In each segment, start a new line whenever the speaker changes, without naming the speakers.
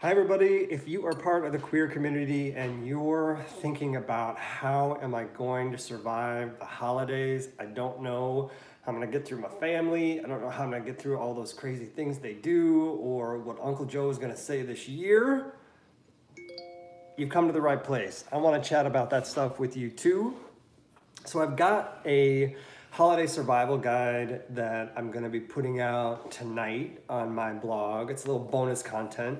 Hi everybody, if you are part of the queer community and you're thinking about how am I going to survive the holidays, I don't know how I'm gonna get through my family, I don't know how I'm gonna get through all those crazy things they do or what Uncle Joe is gonna say this year, you've come to the right place. I wanna chat about that stuff with you too. So I've got a holiday survival guide that I'm gonna be putting out tonight on my blog. It's a little bonus content.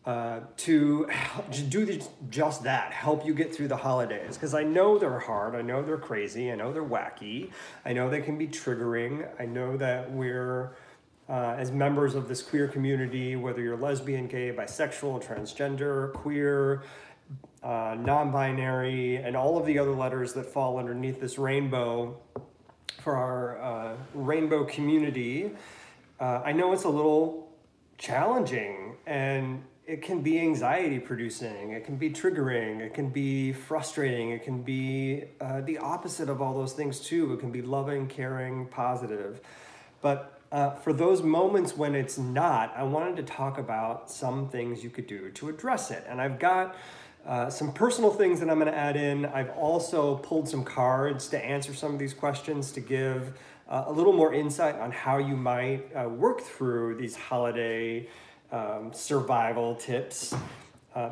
To do just that, help you get through the holidays. Because I know they're hard, I know they're crazy, I know they're wacky, I know they can be triggering, I know that we're, as members of this queer community, whether you're lesbian, gay, bisexual, transgender, queer, non-binary, and all of the other letters that fall underneath this rainbow for our rainbow community, I know it's a little challenging and it can be anxiety producing, it can be triggering, it can be frustrating, it can be the opposite of all those things too. It can be loving, caring, positive. But for those moments when it's not, I wanted to talk about some things you could do to address it. And I've got some personal things that I'm gonna add in. I've also pulled some cards to answer some of these questions to give a little more insight on how you might work through these holiday survival tips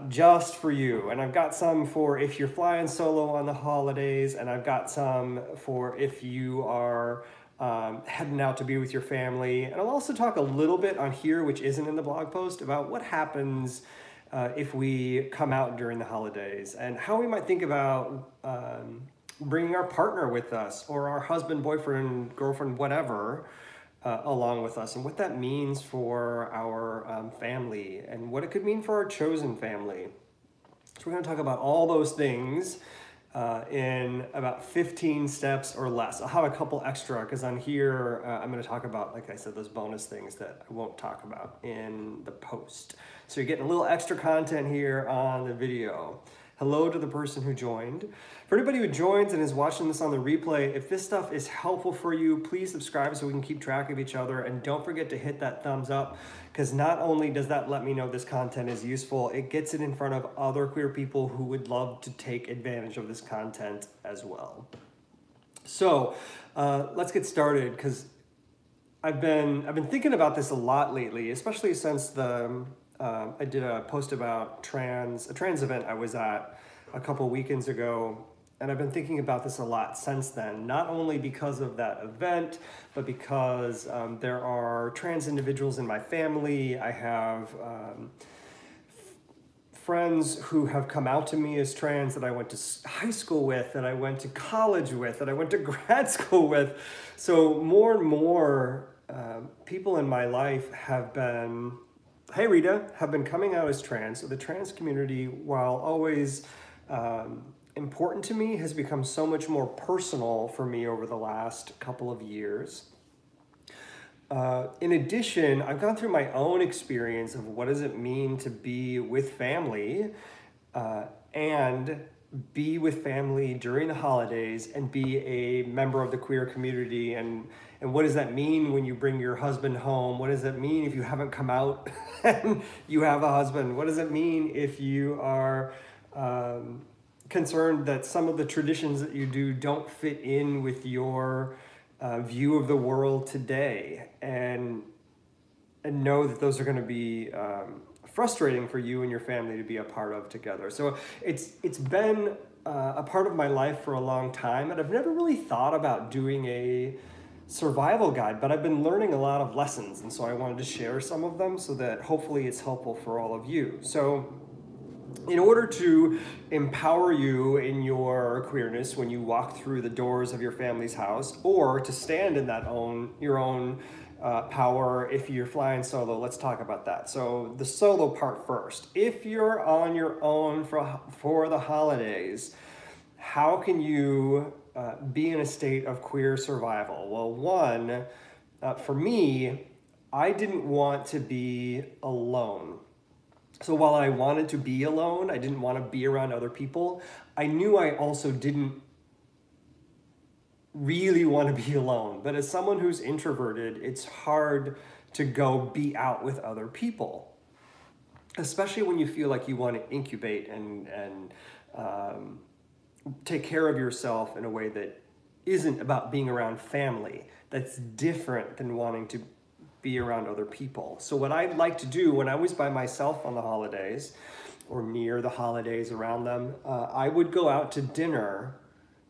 just for you. And I've got some for if you're flying solo on the holidays, and I've got some for if you are heading out to be with your family. And I'll also talk a little bit on here, which isn't in the blog post, about what happens if we come out during the holidays and how we might think about bringing our partner with us or our husband, boyfriend, girlfriend, whatever, along with us, and what that means for our family and what it could mean for our chosen family. So we're going to talk about all those things in about 15 steps or less. I'll have a couple extra because on here I'm going to talk about, like I said, those bonus things that I won't talk about in the post. So you're getting a little extra content here on the video. Hello to the person who joined. For anybody who joins and is watching this on the replay, if this stuff is helpful for you, please subscribe so we can keep track of each other. And don't forget to hit that thumbs up, because not only does that let me know this content is useful, it gets it in front of other queer people who would love to take advantage of this content as well. So let's get started, because I've been thinking about this a lot lately, especially since I did a post about a trans event I was at a couple weekends ago, and I've been thinking about this a lot since then, not only because of that event, but because there are trans individuals in my family. I have friends who have come out to me as trans that I went to high school with, that I went to college with, that I went to grad school with. So more and more people in my life have been, hey Rita, have been coming out as trans. So the trans community, while always important to me, has become so much more personal for me over the last couple of years. In addition, I've gone through my own experience of what does it mean to be with family and be with family during the holidays and be a member of the queer community, and what does that mean when you bring your husband home? What does that mean if you haven't come out and you have a husband? What does it mean if you are concerned that some of the traditions that you do don't fit in with your view of the world today, and know that those are going to be frustrating for you and your family to be a part of together. So it's been a part of my life for a long time, and I've never really thought about doing a survival guide, but I've been learning a lot of lessons, and so I wanted to share some of them so that hopefully it's helpful for all of you. So in order to empower you in your queerness when you walk through the doors of your family's house, or to stand in that your own power if you're flying solo, let's talk about that. So the solo part first. If you're on your own for the holidays, how can you be in a state of queer survival? Well, one, for me, I didn't want to be alone. So while I wanted to be alone, I didn't want to be around other people, I knew I also didn't really want to be alone. But as someone who's introverted, it's hard to go be out with other people. especially when you feel like you want to incubate and take care of yourself in a way that isn't about being around family. That's different than wanting to be around other people. So what I'd like to do when I was by myself on the holidays or near the holidays around them, I would go out to dinner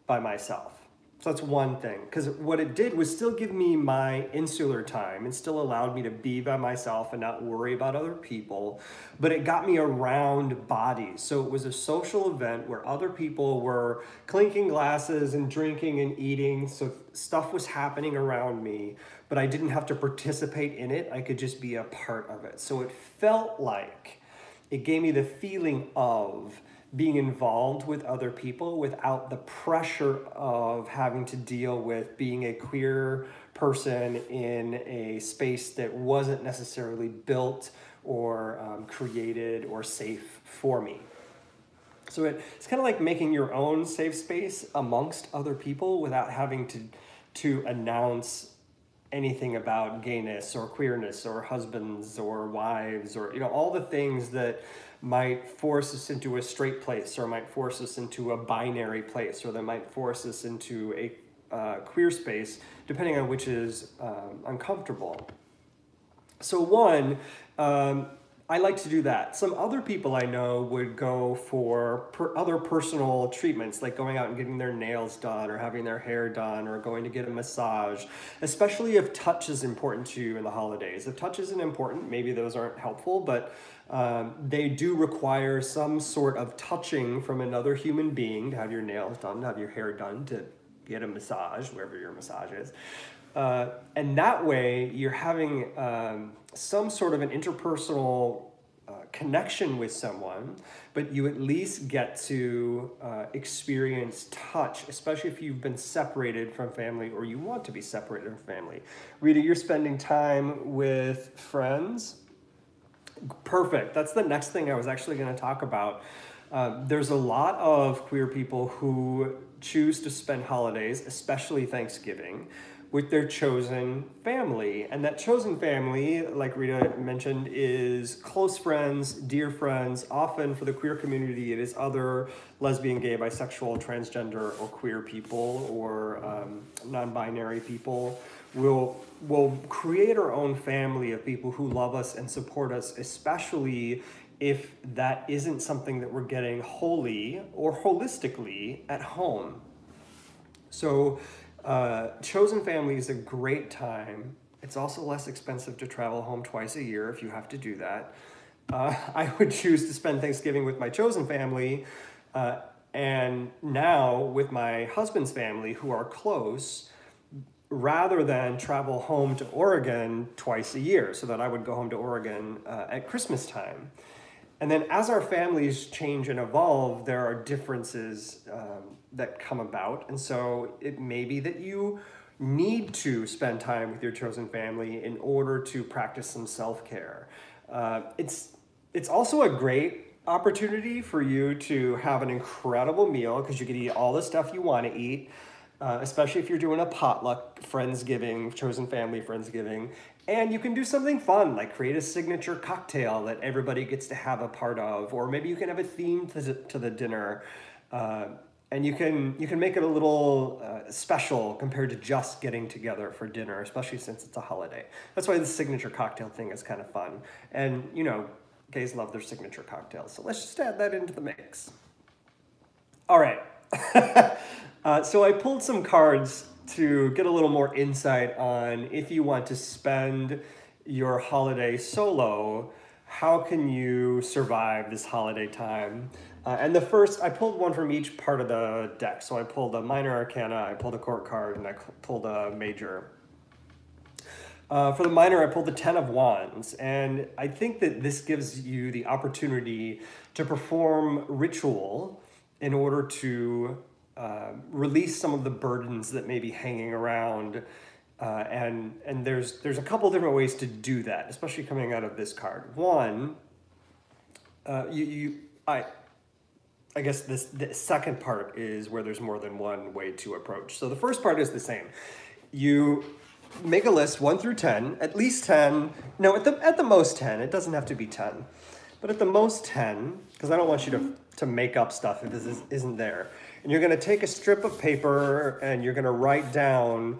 by myself. So that's one thing, because what it did was still give me my insular time and still allowed me to be by myself and not worry about other people, but it got me around bodies. So it was a social event where other people were clinking glasses and drinking and eating, so stuff was happening around me, but I didn't have to participate in it. I could just be a part of it. So it felt like it gave me the feeling of being involved with other people without the pressure of having to deal with being a queer person in a space that wasn't necessarily built or created or safe for me. So it's kind of like making your own safe space amongst other people without having to announce anything about gayness or queerness or husbands or wives or, you know, all the things that might force us into a straight place or might force us into a binary place or that might force us into a queer space, depending on which is uncomfortable. So one, I like to do that. Some other people I know would go for other personal treatments, like going out and getting their nails done or having their hair done or going to get a massage, especially if touch is important to you in the holidays. If touch isn't important, maybe those aren't helpful, but they do require some sort of touching from another human being to have your nails done, to have your hair done, to get a massage, wherever your massage is. And that way you're having some sort of an interpersonal connection with someone, but you at least get to experience touch, especially if you've been separated from family or you want to be separated from family. Rita, you're spending time with friends. Perfect. That's the next thing I was actually going to talk about. There's a lot of queer people who choose to spend holidays, especially Thanksgiving, with their chosen family. And that chosen family, like Rita mentioned, is close friends, dear friends. Often for the queer community, it is other lesbian, gay, bisexual, transgender, or queer people, or non-binary people. We'll create our own family of people who love us and support us, especially if that isn't something that we're getting wholly or holistically at home. So chosen family is a great time. It's also less expensive to travel home twice a year if you have to do that. I would choose to spend Thanksgiving with my chosen family and now with my husband's family, who are close, rather than travel home to Oregon twice a year, so that I would go home to Oregon at Christmas time. And then as our families change and evolve, there are differences that come about. And so it may be that you need to spend time with your chosen family in order to practice some self-care. It's also a great opportunity for you to have an incredible meal because you can eat all the stuff you want to eat, especially if you're doing a potluck Friendsgiving, chosen family Friendsgiving. And you can do something fun, like create a signature cocktail that everybody gets to have a part of, or maybe you can have a theme to the dinner, and you can make it a little special compared to just getting together for dinner, especially since it's a holiday. That's why the signature cocktail thing is kind of fun. And, you know, gays love their signature cocktails, so let's just add that into the mix. All right. So I pulled some cards to get a little more insight on if you want to spend your holiday solo, how can you survive this holiday time? And the first, I pulled one from each part of the deck. So I pulled a minor arcana, I pulled a court card, and I pulled a major. For the minor, I pulled the 10 of Wands. And I think that this gives you the opportunity to perform ritual in order to release some of the burdens that may be hanging around, and there's a couple different ways to do that, especially coming out of this card. One, I guess the second part is where there's more than one way to approach. So the first part is the same. You make a list 1 through 10, at least 10. No, at the most 10. It doesn't have to be 10. but at the most 10, because I don't want you to make up stuff if this isn't there. And you're going to take a strip of paper and you're going to write down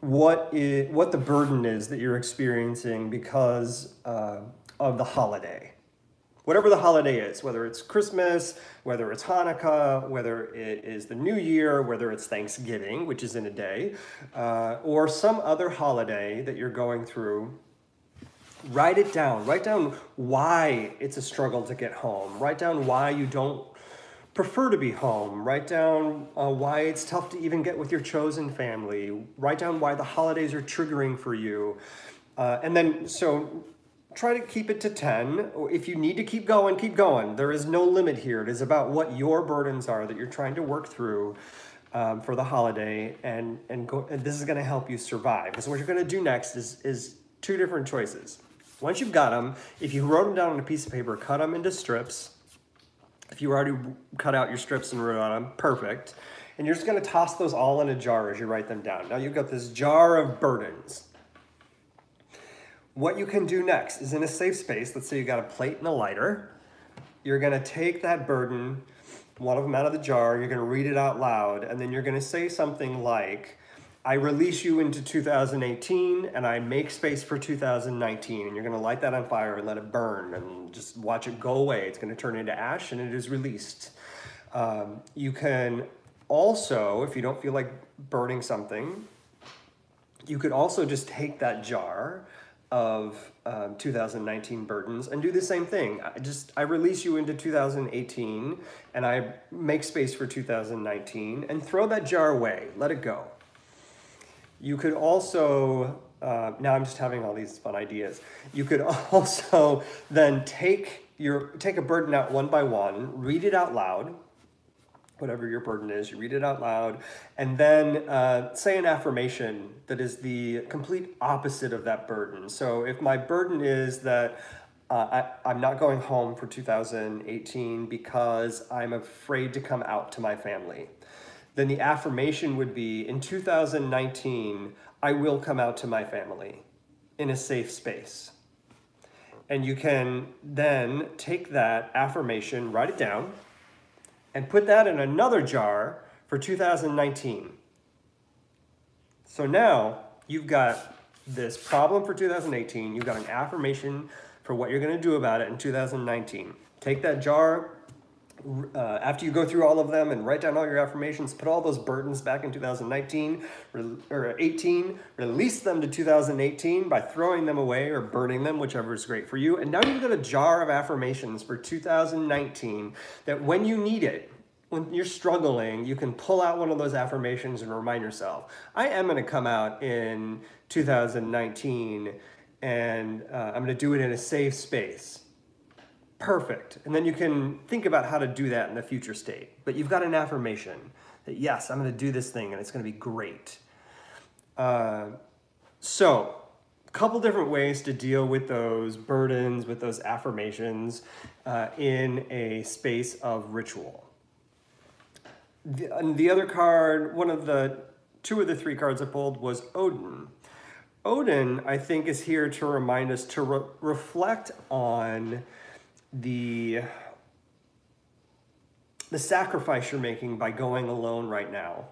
what the burden is that you're experiencing because of the holiday. Whatever the holiday is, whether it's Christmas, whether it's Hanukkah, whether it is the New Year, whether it's Thanksgiving, which is in a day, or some other holiday that you're going through, write it down. Write down why it's a struggle to get home. Write down why you don't prefer to be home. Write down why it's tough to even get with your chosen family. Write down why the holidays are triggering for you. And then, so try to keep it to 10. If you need to keep going, keep going. There is no limit here. It is about what your burdens are that you're trying to work through for the holiday, and this is going to help you survive. Because what you're going to do next is two different choices. Once you've got them, if you wrote them down on a piece of paper, cut them into strips. If you already cut out your strips and wrote on them, perfect. And you're just going to toss those all in a jar as you write them down. Now you've got this jar of burdens. What you can do next is, in a safe space, let's say you got a plate and a lighter, you're going to take that burden, one of them out of the jar, you're going to read it out loud, and then you're going to say something like, I release you into 2018 and I make space for 2019, and you're going to light that on fire and let it burn and just watch it go away. It's going to turn into ash and it is released. You can also, if you don't feel like burning something, you could also just take that jar of 2019 burdens and do the same thing. I release you into 2018 and I make space for 2019, and throw that jar away, let it go. You could also, now I'm just having all these fun ideas. You could also then take a burden out one by one, read it out loud, whatever your burden is, you read it out loud, and then say an affirmation that is the complete opposite of that burden. So if my burden is that I'm not going home for 2018 because I'm afraid to come out to my family, then the affirmation would be, in 2019, I will come out to my family in a safe space. And you can then take that affirmation, write it down, and put that in another jar for 2019. So now you've got this problem for 2018, you've got an affirmation for what you're going to do about it in 2019. Take that jar, after you go through all of them and write down all your affirmations, put all those burdens back in 2019 or 18, release them to 2018 by throwing them away or burning them, whichever is great for you. And now you've got a jar of affirmations for 2019 that when you need it, when you're struggling, you can pull out one of those affirmations and remind yourself, I am going to come out in 2019 and I'm going to do it in a safe space. Perfect. And then you can think about how to do that in the future state. But you've got an affirmation that, yes, I'm going to do this thing and it's going to be great. So a couple different ways to deal with those burdens, with those affirmations in a space of ritual. The other card, two of the three cards I pulled was Odin. Odin, I think, is here to remind us to reflect on the sacrifice you're making by going alone right now.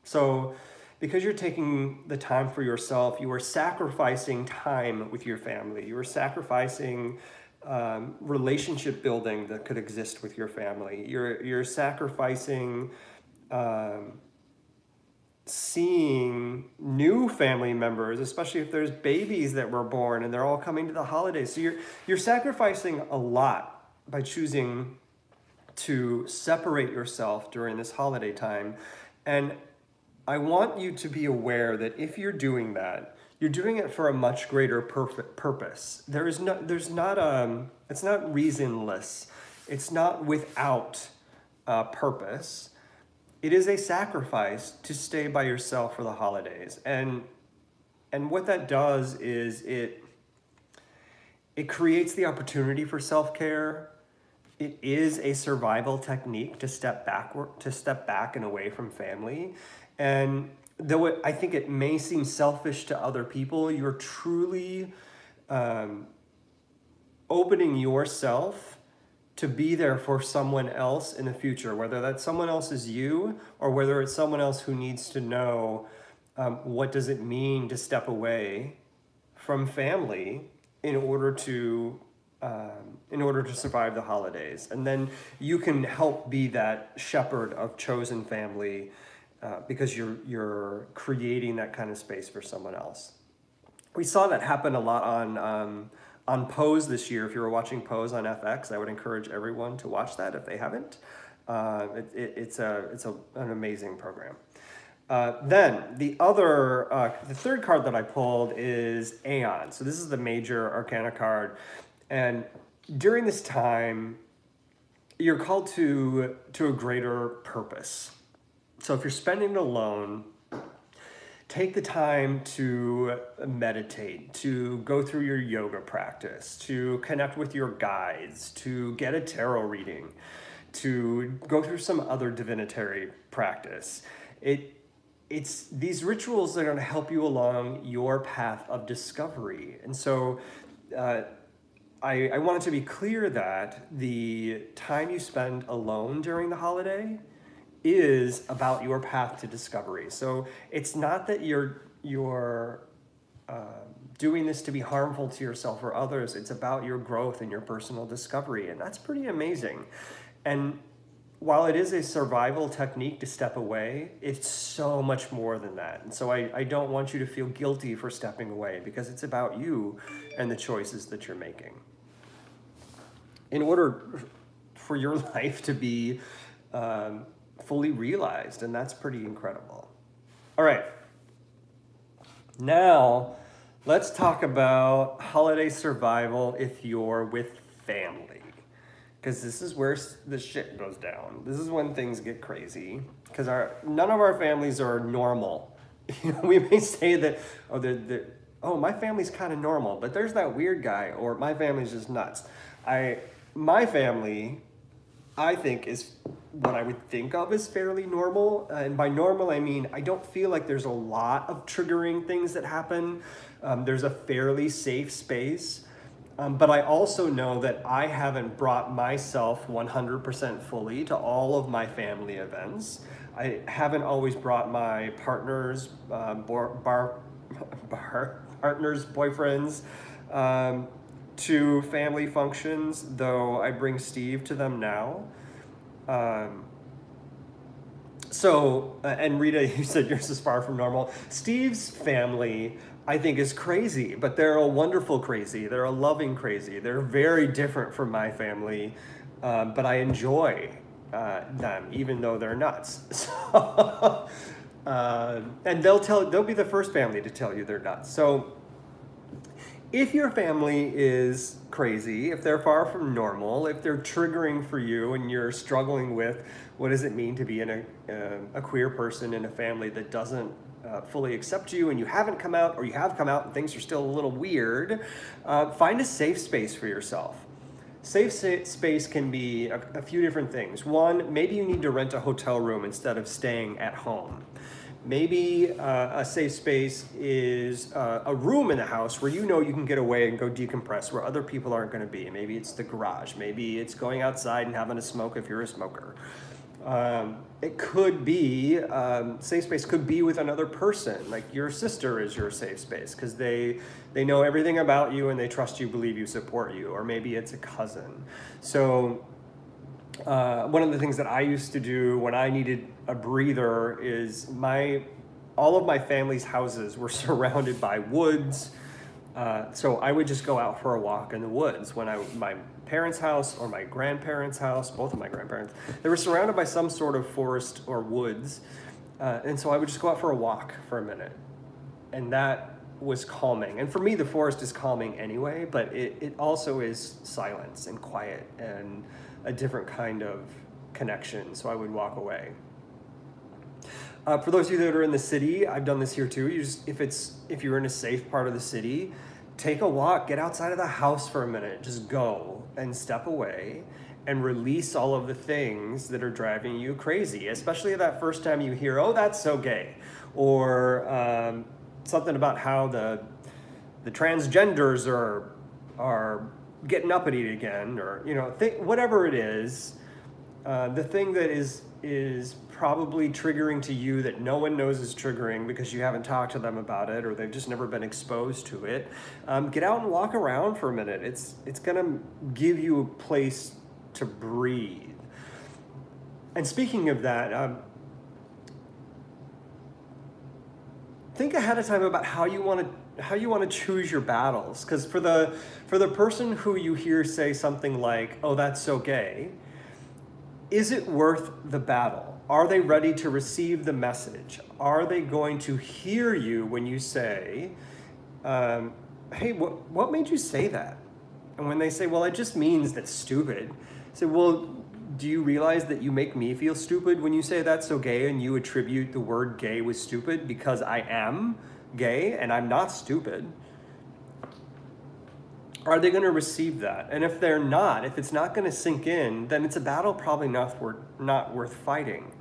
So because you're taking the time for yourself, you are sacrificing time with your family. You are sacrificing relationship building that could exist with your family. You're sacrificing seeing new family members, especially if there's babies that were born and they're all coming to the holidays. So you're sacrificing a lot by choosing to separate yourself during this holiday time. And I want you to be aware that if you're doing that, you're doing it for a much greater purpose. It's not reasonless. It's not without purpose. It is a sacrifice to stay by yourself for the holidays. And what that does is it creates the opportunity for self-care. It is a survival technique to step back and away from family. And though I think it may seem selfish to other people, you're truly opening yourself to be there for someone else in the future, whether that someone else is you or whether it's someone else who needs to know what does it mean to step away from family in order to survive the holidays. And then you can help be that shepherd of chosen family because you're creating that kind of space for someone else. We saw that happen a lot on Pose this year. If you were watching Pose on FX, I would encourage everyone to watch that if they haven't. It's an amazing program. Then the third card that I pulled is Aeon. So this is the major arcana card. And during this time, you're called to a greater purpose. So if you're spending it alone, take the time to meditate, to go through your yoga practice, to connect with your guides, to get a tarot reading, to go through some other divinatory practice. It's these rituals that are going to help you along your path of discovery. And so I wanted to be clear that the time you spend alone during the holiday is about your path to discovery. So it's not that you're doing this to be harmful to yourself or others. It's about your growth and your personal discovery. And that's pretty amazing. And while it is a survival technique to step away, it's so much more than that. And so I don't want you to feel guilty for stepping away because it's about you and the choices that you're making. In order for your life to be fully realized, and that's pretty incredible. All right, now let's talk about holiday survival if you're with family, because this is where the shit goes down. This is when things get crazy, because none of our families are normal. You know, we may say that, oh, my family's kind of normal, but there's that weird guy, or my family's just nuts. My family, I think, is what I would think of as fairly normal. And by normal, I mean, I don't feel like there's a lot of triggering things that happen. There's a fairly safe space. But I also know that I haven't brought myself 100% fully to all of my family events. I haven't always brought my partners, partners, boyfriends, to family functions, though I bring Steve to them now. And Rita, you said yours is far from normal. Steve's family, I think, is crazy, but they're a wonderful crazy. They're a loving crazy. They're very different from my family, but I enjoy them, even though they're nuts. So, and they'll be the first family to tell you they're nuts. So if your family is crazy, if they're far from normal, if they're triggering for you and you're struggling with what does it mean to be a queer person in a family that doesn't fully accept you, and you haven't come out, or you have come out and things are still a little weird, find a safe space for yourself. Safe space can be a few different things. One, maybe you need to rent a hotel room instead of staying at home. Maybe a safe space is a room in the house where you know you can get away and go decompress, where other people aren't going to be. Maybe it's the garage. Maybe it's going outside and having a smoke if you're a smoker. It could be, safe space could be with another person, like your sister is your safe space because they know everything about you and they trust you, believe you, support you. Or maybe it's a cousin. So one of the things that I used to do when I needed a breather is all of my family's houses were surrounded by woods. So I would just go out for a walk in the woods when my parents' house or my grandparents' house, both of my grandparents, they were surrounded by some sort of forest or woods. And so I would just go out for a walk for a minute. And that was calming. And for me, the forest is calming anyway, but it also is silence and quiet and a different kind of connection. So I would walk away. For those of you that are in the city, I've done this here too. If you're in a safe part of the city, take a walk, get outside of the house for a minute, just go and step away and release all of the things that are driving you crazy, especially that first time you hear, oh, that's so gay, or something about how the transgenders are getting uppity again, or, you know, whatever it is, the thing that is probably triggering to you that no one knows is triggering because you haven't talked to them about it or they've just never been exposed to it, get out and walk around for a minute. It's gonna give you a place to breathe. And speaking of that, think ahead of time about how you want to choose your battles. Because for the person who you hear say something like, "Oh, that's so gay," is it worth the battle? Are they ready to receive the message? Are they going to hear you when you say, "Hey, what made you say that?" And when they say, "Well, it just means that's stupid," say, "Well, do you realize that you make me feel stupid when you say that's so gay and you attribute the word gay with stupid because I am gay and I'm not stupid?" Are they going to receive that? And if they're not, if it's not going to sink in, then it's a battle probably not worth fighting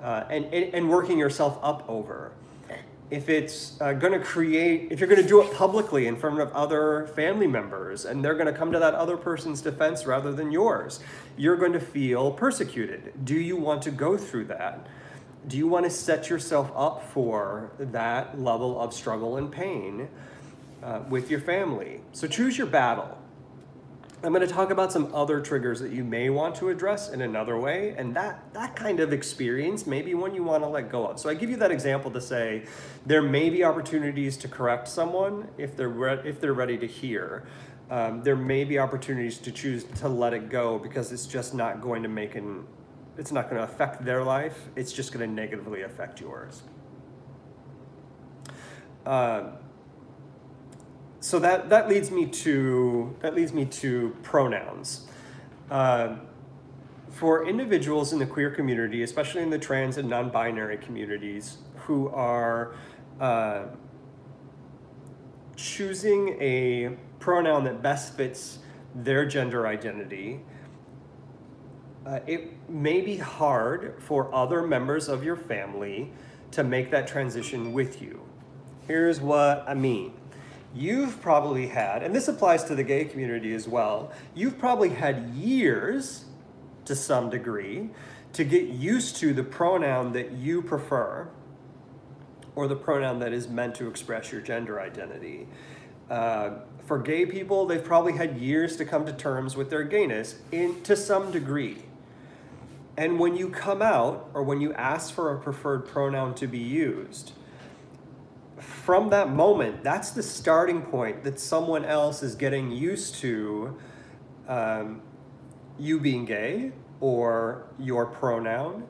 and working yourself up over. If it's going to if you're going to do it publicly in front of other family members and they're going to come to that other person's defense rather than yours, you're going to feel persecuted. Do you want to go through that? Do you want to set yourself up for that level of struggle and pain with your family? So choose your battle. I'm going to talk about some other triggers that you may want to address in another way, and that kind of experience may be one you want to let go of. So I give you that example to say there may be opportunities to correct someone if they're ready to hear. There may be opportunities to choose to let it go because it's just not going to it's not going to affect their life. It's just going to negatively affect yours. So that leads me to pronouns. For individuals in the queer community, especially in the trans and non-binary communities, who are choosing a pronoun that best fits their gender identity, it may be hard for other members of your family to make that transition with you. Here's what I mean. You've probably had, and this applies to the gay community as well, you've probably had years, to some degree, to get used to the pronoun that you prefer, or the pronoun that is meant to express your gender identity. For gay people, they've probably had years to come to terms with their gayness to some degree. And when you come out, or when you ask for a preferred pronoun to be used, from that moment, that's the starting point that someone else is getting used to you being gay, or your pronoun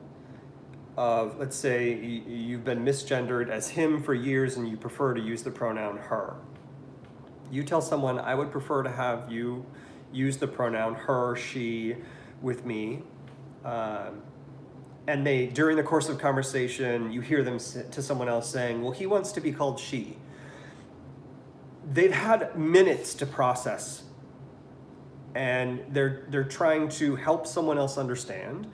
of, let's say you've been misgendered as him for years and you prefer to use the pronoun her. You tell someone, "I would prefer to have you use the pronoun her, she with me." And during the course of conversation, you hear them to someone else saying, "Well, he wants to be called she." They've had minutes to process, and they're trying to help someone else understand,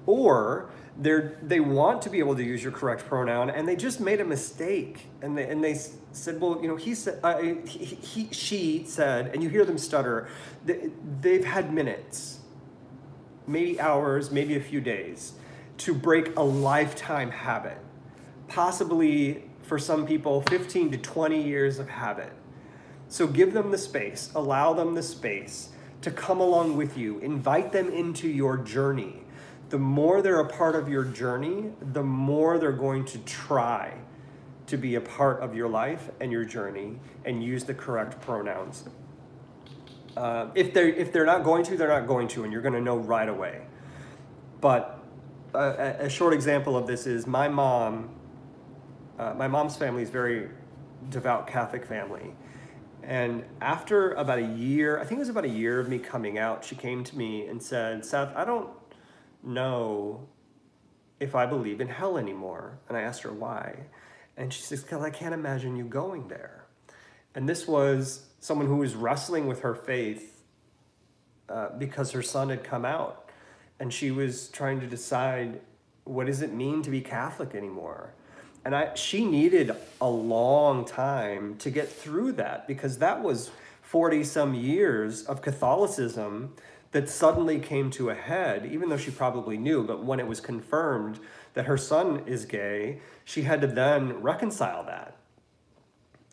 or they want to be able to use your correct pronoun, and they just made a mistake, and they said, "Well, you know, he said, she said," and you hear them stutter. They've had minutes, maybe hours, maybe a few days, to break a lifetime habit, possibly for some people 15 to 20 years of habit. So give them the space, allow them the space to come along with you, invite them into your journey. The more they're a part of your journey, the more they're going to try to be a part of your life and your journey and use the correct pronouns. If they're not going to, they're not going to, and you're going to know right away. But a short example of this is my mom's family is very devout Catholic family. And after about a year, I think it was about a year of me coming out, she came to me and said, "Seth, I don't know if I believe in hell anymore." And I asked her why. And she says, "Because I can't imagine you going there." And this was someone who was wrestling with her faith because her son had come out. And she was trying to decide, what does it mean to be Catholic anymore? And she needed a long time to get through that, because that was 40 some years of Catholicism that suddenly came to a head, even though she probably knew, but when it was confirmed that her son is gay, she had to then reconcile that.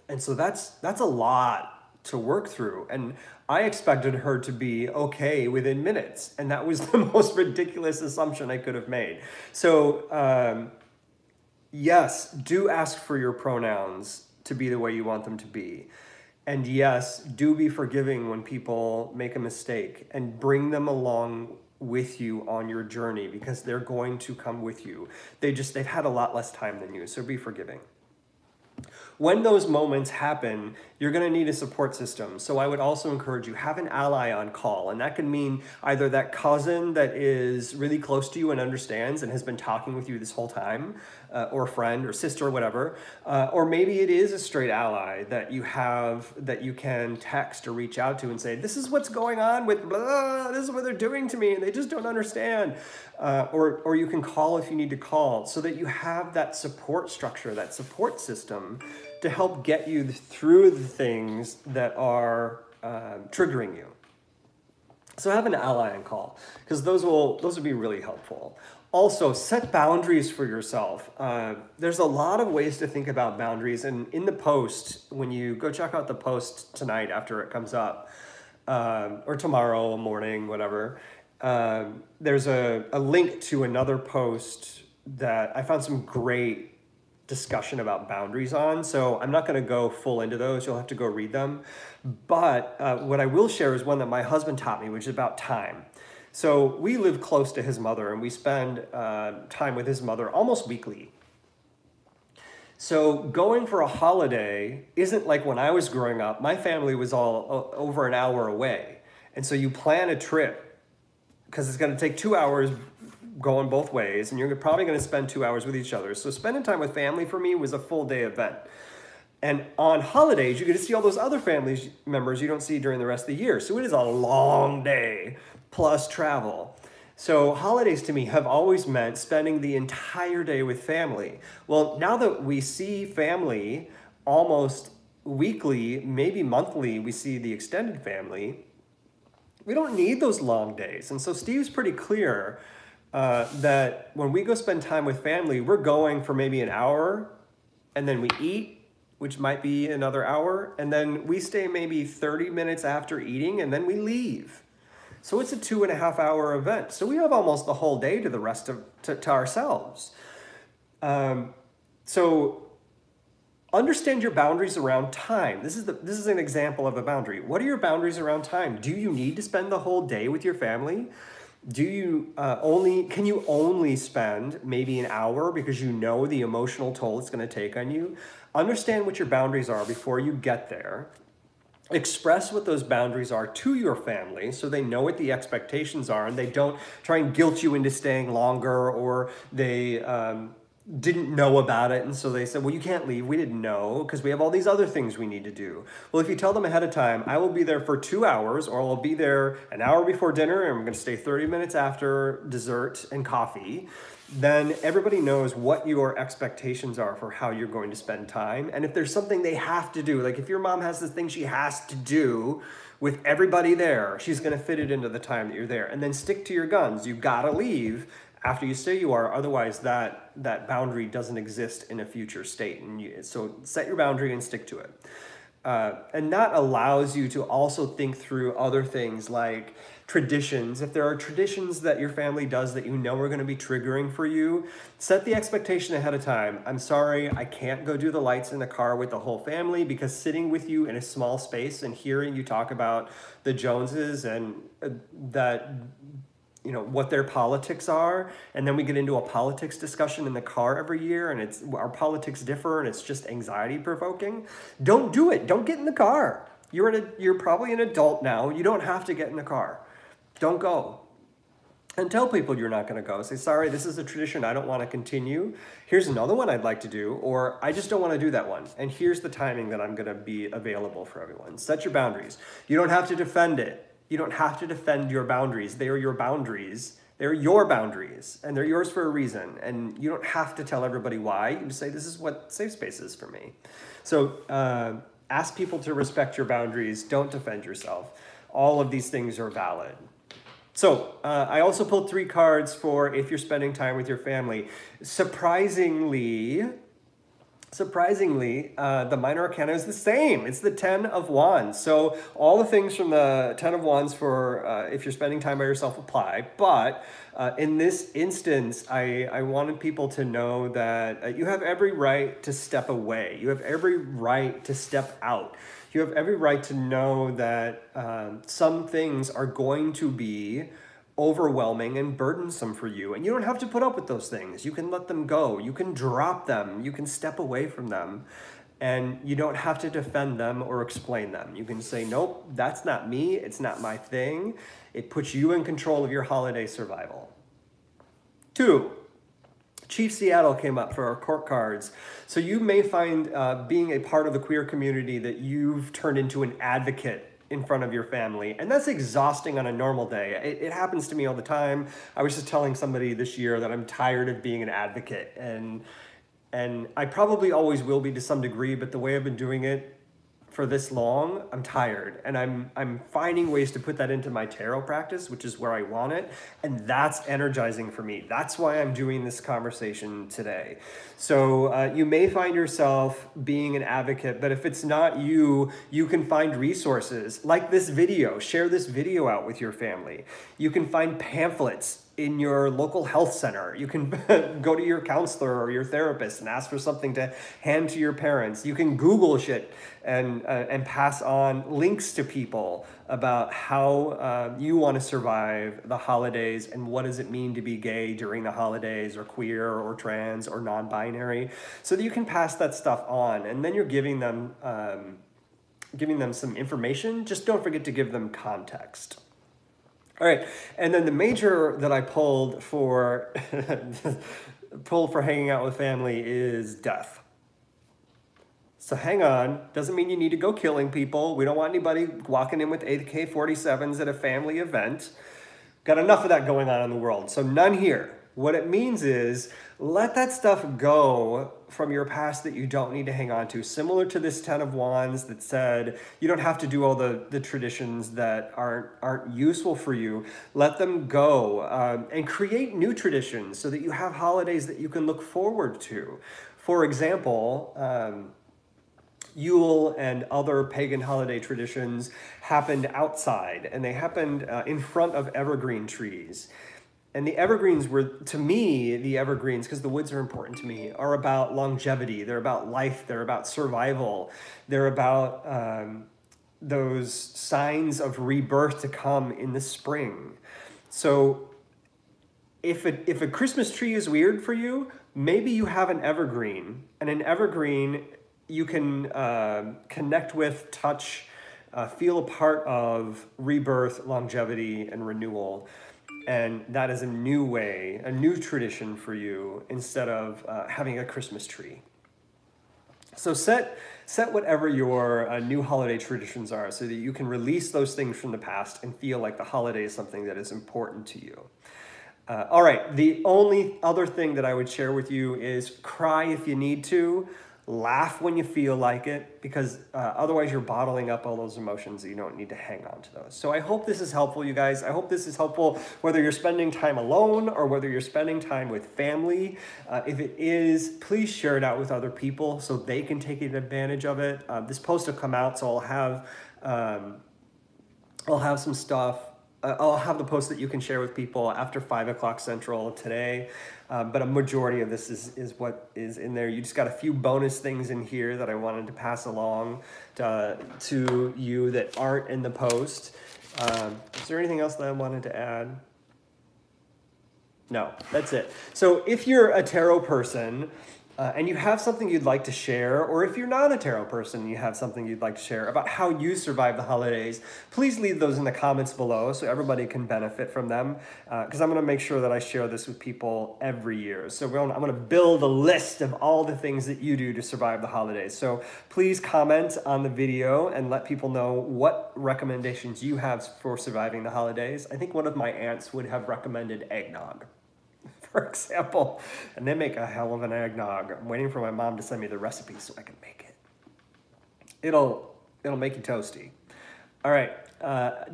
And so that's a lot to work through. And I expected her to be okay within minutes. And that was the most ridiculous assumption I could have made. So yes, do ask for your pronouns to be the way you want them to be. And yes, do be forgiving when people make a mistake, and bring them along with you on your journey, because they're going to come with you. They've had a lot less time than you, so be forgiving. When those moments happen, you're going to need a support system. So I would also encourage you, have an ally on call. And that can mean either that cousin that is really close to you and understands and has been talking with you this whole time, or a friend or sister or whatever. Or maybe it is a straight ally that you have, that you can text or reach out to and say, this is what's going on with blah, this is what they're doing to me, and they just don't understand. Or you can call if you need to call, so that you have that support structure, that support system to help get you through the things that are triggering you. So have an ally on call, because those will be really helpful. Also, set boundaries for yourself. There's a lot of ways to think about boundaries, and in the post, when you go check out the post tonight after it comes up, or tomorrow morning, whatever, there's a link to another post that I found some great discussion about boundaries on. So I'm not going to go full into those. You'll have to go read them. But what I will share is one that my husband taught me, which is about time. So we live close to his mother, and we spend time with his mother almost weekly. So going for a holiday isn't like when I was growing up. My family was all over an hour away. And so you plan a trip, because it's going to take 2 hours going both ways, and you're probably going to spend 2 hours with each other. So spending time with family for me was a full day event. And on holidays, you get to see all those other family members you don't see during the rest of the year. So it is a long day plus travel. So holidays to me have always meant spending the entire day with family. Well, now that we see family almost weekly, maybe monthly, we see the extended family, we don't need those long days. And so Steve's pretty clear that when we go spend time with family, we're going for maybe an hour, and then we eat, which might be another hour, and then we stay maybe 30 minutes after eating, and then we leave. So it's a 2.5 hour event. So we have almost the whole day to the rest of to ourselves. So understand your boundaries around time. This is an example of a boundary. What are your boundaries around time? Do you need to spend the whole day with your family? Do you can you only spend maybe an hour because you know the emotional toll it's going to take on you? Understand what your boundaries are before you get there. Express what those boundaries are to your family so they know what the expectations are, and they don't try and guilt you into staying longer, or they didn't know about it, and so they said, well, you can't leave. We didn't know because we have all these other things we need to do. Well, if you tell them ahead of time, I will be there for 2 hours, or I'll be there an hour before dinner, and I'm going to stay 30 minutes after dessert and coffee, then everybody knows what your expectations are for how you're going to spend time. And if there's something they have to do, like if your mom has this thing she has to do with everybody there, she's going to fit it into the time that you're there. And then stick to your guns. You've got to leave after you say you are, otherwise that boundary doesn't exist in a future state. And so set your boundary and stick to it. And that allows you to also think through other things like traditions. If there are traditions that your family does that you know are going to be triggering for you, set the expectation ahead of time. I'm sorry, I can't go do the lights in the car with the whole family, because sitting with you in a small space and hearing you talk about the Joneses and what their politics are, and then we get into a politics discussion in the car every year, and our politics differ, and it's just anxiety provoking. Don't do it. Don't get in the car. You're probably an adult now. You don't have to get in the car. Don't go. And tell people you're not going to go. Say, sorry, this is a tradition I don't want to continue. Here's another one I'd like to do, or I just don't want to do that one. And here's the timing that I'm going to be available for everyone. Set your boundaries. You don't have to defend it. You don't have to defend your boundaries. They are your boundaries. They're your boundaries, and they're yours for a reason. And you don't have to tell everybody why. You just say, this is what safe space is for me. So Ask people to respect your boundaries. Don't defend yourself. All of these things are valid. So I also pulled 3 cards for if you're spending time with your family. Surprisingly, the minor arcana is the same. It's the 10 of Wands. So all the things from the 10 of Wands for if you're spending time by yourself apply. But in this instance, I wanted people to know that you have every right to step away. You have every right to step out. You have every right to know that some things are going to be overwhelming and burdensome for you, and you don't have to put up with those things. You can let them go. You can drop them. You can step away from them, and you don't have to defend them or explain them. You can say, nope, that's not me. It's not my thing. It puts you in control of your holiday survival. 2, Chief Seattle came up for our court cards. So you may find being a part of the queer community that you've turned into an advocate in front of your family. And that's exhausting on a normal day. It happens to me all the time. I was just telling somebody this year that I'm tired of being an advocate. And I probably always will be to some degree, but the way I've been doing it for this long, I'm tired. And I'm finding ways to put that into my tarot practice, which is where I want it. And that's energizing for me. That's why I'm doing this conversation today. So you may find yourself being an advocate, but if it's not you, you can find resources like this video. Share this video out with your family. You can find pamphlets in your local health center. You can go to your counselor or your therapist and ask for something to hand to your parents. You can Google shit and pass on links to people about how you want to survive the holidays and what does it mean to be gay during the holidays, or queer or trans or non-binary, so that you can pass that stuff on. And then you're giving them some information. Just don't forget to give them context. All right, and then the major that I pulled for hanging out with family is death. So hang on, doesn't mean you need to go killing people. We don't want anybody walking in with AK-47s at a family event. Got enough of that going on in the world, so none here. What it means is let that stuff go from your past that you don't need to hang on to. Similar to this 10 of Wands that said you don't have to do all the traditions that aren't useful for you. Let them go and create new traditions so that you have holidays that you can look forward to. For example, Yule and other pagan holiday traditions happened outside, and they happened in front of evergreen trees. And the evergreens were, to me, the evergreens, because the woods are important to me, are about longevity. They're about life. They're about survival. They're about those signs of rebirth to come in the spring. So if a Christmas tree is weird for you, maybe you have an evergreen. And an evergreen you can connect with, touch, feel a part of rebirth, longevity, and renewal. And that is a new way, a new tradition for you instead of having a Christmas tree. So set whatever your new holiday traditions are so that you can release those things from the past and feel like the holiday is something that is important to you. All right, the only other thing that I would share with you is cry if you need to. Laugh when you feel like it, because otherwise you're bottling up all those emotions that you don't need to hang on to those. So I hope this is helpful, you guys. I hope this is helpful whether you're spending time alone or whether you're spending time with family. If it is, please share it out with other people so they can take advantage of it. This post will come out, so I'll have some stuff. I'll have the post that you can share with people after 5 o'clock Central today. But a majority of this is what is in there. You just got a few bonus things in here that I wanted to pass along to you that aren't in the post. Is there anything else that I wanted to add? No, that's it. So if you're a tarot person, and you have something you'd like to share, or if you're not a tarot person and you have something you'd like to share about how you survive the holidays, please leave those in the comments below so everybody can benefit from them, because I'm going to make sure that I share this with people every year. So I'm going to build a list of all the things that you do to survive the holidays. So please comment on the video and let people know what recommendations you have for surviving the holidays. I think one of my aunts would have recommended eggnog, for example, and they make a hell of an eggnog. I'm waiting for my mom to send me the recipe so I can make it. it'll make you toasty. All right.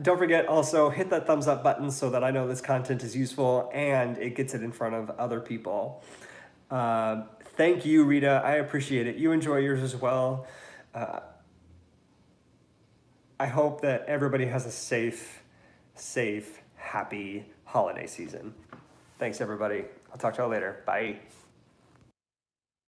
Don't forget also hit that thumbs up button so that I know this content is useful and it gets it in front of other people. Thank you, Rita. I appreciate it. You enjoy yours as well. I hope that everybody has a safe, happy holiday season. Thanks, everybody. I'll talk to y'all later. Bye.